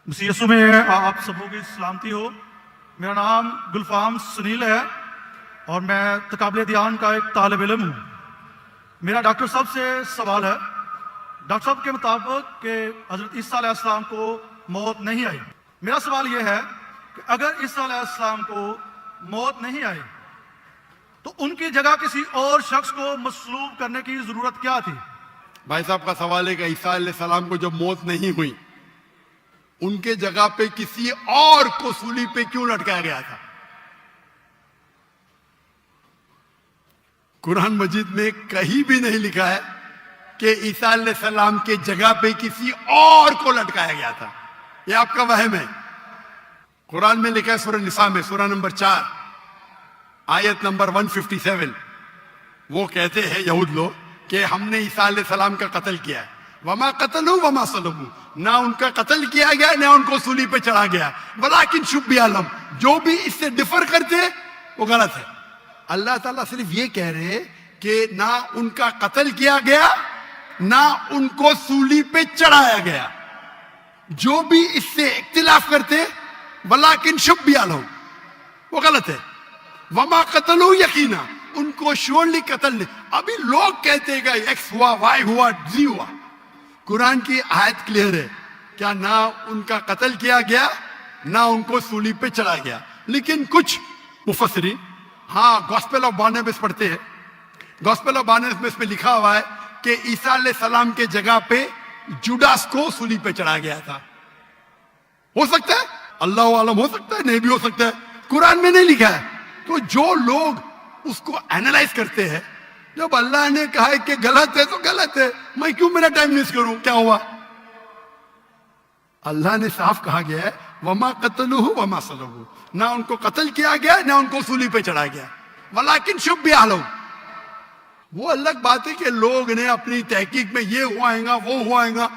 مسیح یسوع میں آپ سبوں کی سلامتی ہو۔ میرا نام گلفام سنیل ہے اور میں تقابل دیان کا ایک طالب علم ہوں۔ میرا ڈاکٹر صاحب سے سوال ہے، ڈاکٹر صاحب کے مطابق کہ حضرت عیسیٰ علیہ السلام کو موت نہیں آئی۔ میرا سوال یہ ہے کہ اگر عیسیٰ علیہ السلام کو موت نہیں آئی تو ان کی جگہ کسی اور شخص کو مصلوب کرنے کی ضرورت کیا تھی؟ بھائی صاحب کا سوال ہے کہ عیسیٰ علیہ السلام کو جب موت نہیں ہوئی ان کے جگہ پہ کسی اور کو سولی پہ کیوں لٹکایا گیا تھا؟ قرآن مجید میں کہیں بھی نہیں لکھا ہے کہ عیسیٰ علیہ السلام کے جگہ پہ کسی اور کو لٹکایا گیا تھا، یہ آپ کا وہم ہے۔ قرآن میں لکھا ہے سورہ نساء میں سورہ نمبر 4 آیت نمبر 157، وہ کہتے ہیں یہود لوگ کہ ہم نے عیسیٰ علیہ السلام کا قتل کیا ہے، وما قتلوا وما صلبوا، نہ ان کا قتل کیا گیا نہ ان کو سولی پہ چڑھا گیا، ولکن شبہ لہم، جو بھی اس سے ڈفر کرتے وہ غلط ہے۔ اللہ تعالیٰ صرف یہ کہہ رہے کہ نہ ان کا قتل کیا گیا نہ ان کو سولی پہ چڑھایا گیا، جو بھی اس سے اختلاف کرتے ولکن شبہ لہم، وہ غلط ہے۔ وما قتلوا یقینا، ان کو شورلی قتل نہیں۔ ابھی لوگ کہتے ہیں کہ ایکس ہوا، وائی ہوا، زی ہوا، قرآن کی آیت کلیئر ہے، کیا نہ ان کا قتل کیا گیا نہ ان کو سولی پہ چڑھا گیا۔ لیکن کچھ مفسرین گاسپل آف بارناباس پڑھتے ہیں، گاسپل آف بارناباس میں لکھا ہوا ہے کہ عیسیٰ علیہ السلام کے جگہ پہ جوڈاس کو سولی پہ چڑھا گیا تھا۔ ہو سکتا ہے، اللہ عالم، ہو سکتا ہے، نہیں بھی ہو سکتا ہے، قرآن میں نہیں لکھا ہے۔ تو جو لوگ اس کو اینالائز کرتے ہیں، جب اللہ نے کہا ہے کہ غلط ہے تو غلط ہے، میں کیوں میرا ٹائم ویسٹ کروں؟ کیا ہوا؟ اللہ نے صاف کہا گیا ہے وما قتلوہ وما صلبوہ، نہ ان کو قتل کیا گیا نہ ان کو سولی پہ چڑھا گیا، ولکن شبہ لہم۔ وہ الگ بات ہے کہ لوگ نے اپنی تحقیق میں یہ ہوائیں گا وہ ہوائیں گا،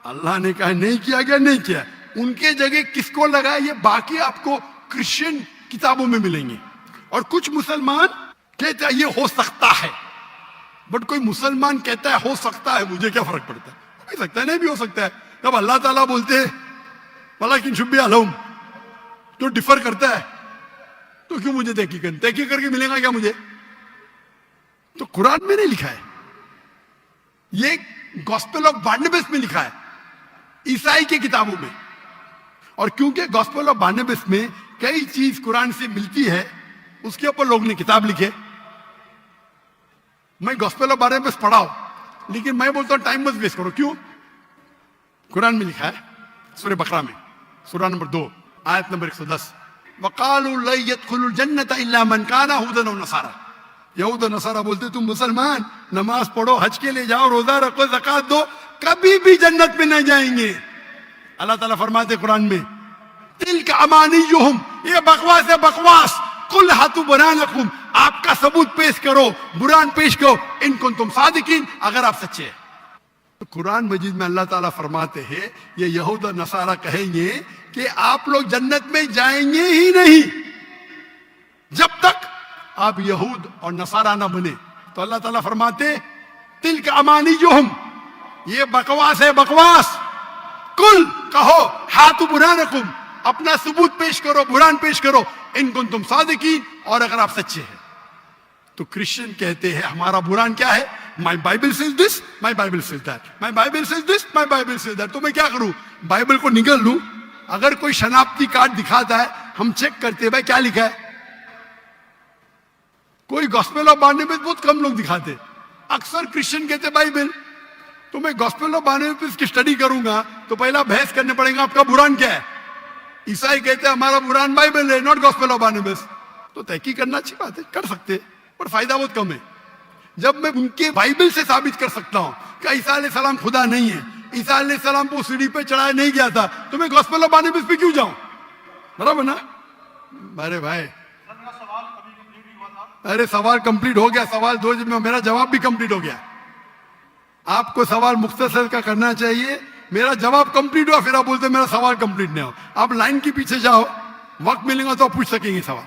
اللہ نے کہا نہیں کیا گیا، نہیں کیا۔ ان کے جگہ کس کو لگا یہ باقی آپ کو کرسچن کتابوں میں ملیں گے۔ اور کچھ مسلمان کہتا ہے یہ ہو سکتا ہے، بٹ کوئی مسلمان کہتا ہے ہو سکتا ہے، مجھے کیا فرق پڑتا ہے؟ ہو بھی سکتا ہے، نہیں بھی ہو سکتا ہے۔ جب اللہ تعالیٰ بولتے ہیں ولکن شبہ لہم تو ڈفر کرتا ہے تو کیوں مجھے تحقیق کر کے ملے گا کیا مجھے؟ تو قرآن میں نہیں لکھا ہے، یہ گاسپل آف بارناباس میں لکھا ہے، عیسائی کی کتابوں میں۔ اور کیونکہ گاسپل آف بارناباس میں کئی چیز قرآن سے ملتی ہے، اس کے اوپر لوگ نے کتاب لکھے۔ میں گاسپل آف بارناباس پڑھا ہوں، لیکن میں بولتا ہوں ٹائم مت ویسٹ کرو۔ کیوں؟ قرآن میں لکھا ہے سورہ بقرہ میں سورہ نمبر 2 آیت نمبر 110، وَقَالُوا لَن يَدْخُلُوا الْجَنَّةَ إِلَّا مَنْ كَانَ هُودًا أَوْ نَصَارَىٰ، یہود و نصارہ بولتے تم مسلمان نماز پڑھو، حج کے لے جاؤ، روزہ رکھو، زکوٰۃ دو، کبھی بھی جنت میں نہ جائیں گے۔ اللہ تعالیٰ فرماتے قرآن میں تِلْكَ أَمَانِيُّهُمْ، یہ بکواس ہے، بکواس۔ قُلْ هَاتُوا بُرْهَانَكُمْ، آپ کا ثبوت پیش کرو، برہان پیش کرو، ان کنتم صادقین، اگر آپ سچے ہیں۔ تو قرآن مجید میں اللہ تعالیٰ فرماتے ہیں یہ یہود و نصارہ کہیں گے کہ آپ لوگ جنت میں جائیں گے ہی نہیں جب تک آپ یہود اور نصارہ نہ بنے۔ تو اللہ تعالیٰ فرماتے تِلْكَ أَمَانِيُّهُمْ، یہ بکواس ہے، بکواس۔ کل کہو ہاتھو برہانکم، اپنا ثبوت پیش کرو، برہان پیش کرو، ان کنتم صادقین، اور اگر آپ سچے ہیں۔ تو کرسچن کہتے ہیں ہمارا برہان کیا ہے؟ My Bible says this, my Bible says that, my Bible says this, my Bible says that. تو میں کیا کروں؟ بائبل کو نگل لوں؟ اگر کوئی شناختی کارڈ دکھاتا ہے ہم چیک کرتے ہیں بھائی کیا لکھا ہے۔ کوئی گاسپل آف بارناباس بہت کم لوگ دکھاتے، اکثر کرسچن کہتے بائبل۔ تو میں گاسپل آف بارناباس کی اسٹڈی کروں گا تو پہلا بحث کرنے پڑے گا آپ کا برہان کیا ہے۔ عیسائی کہتے ہیں ہمارا برہان بائبل ہے، ناٹ گاسپل آف بارناباس۔ تو تحقیق کرنا اچھی بات ہے، کر سکتے پر فائدہ بہت کم ہے۔ جب میں ان کے بائبل سے ثابت کر سکتا ہوں کہ عیسیٰ علیہ السلام خدا نہیں ہے، عیسیٰ علیہ السلام کو سیڑھی پہ چڑھایا نہیں گیا تھا، تو میں گاسپل آف بارناباس پہ کیوں جاؤں؟ برابر نا؟ ارے بھائی، ارے سوال کمپلیٹ ہو گیا، سوال 2 میں میرا جواب بھی کمپلیٹ ہو گیا۔ آپ کو سوال مختصر کا کرنا چاہیے، میرا جواب کمپلیٹ ہوا، پھر آپ بولتے میرا سوال کمپلیٹ نہیں ہو۔ آپ لائن کے پیچھے جاؤ، وقت ملے گا تو آپ پوچھ سکیں گے سوال۔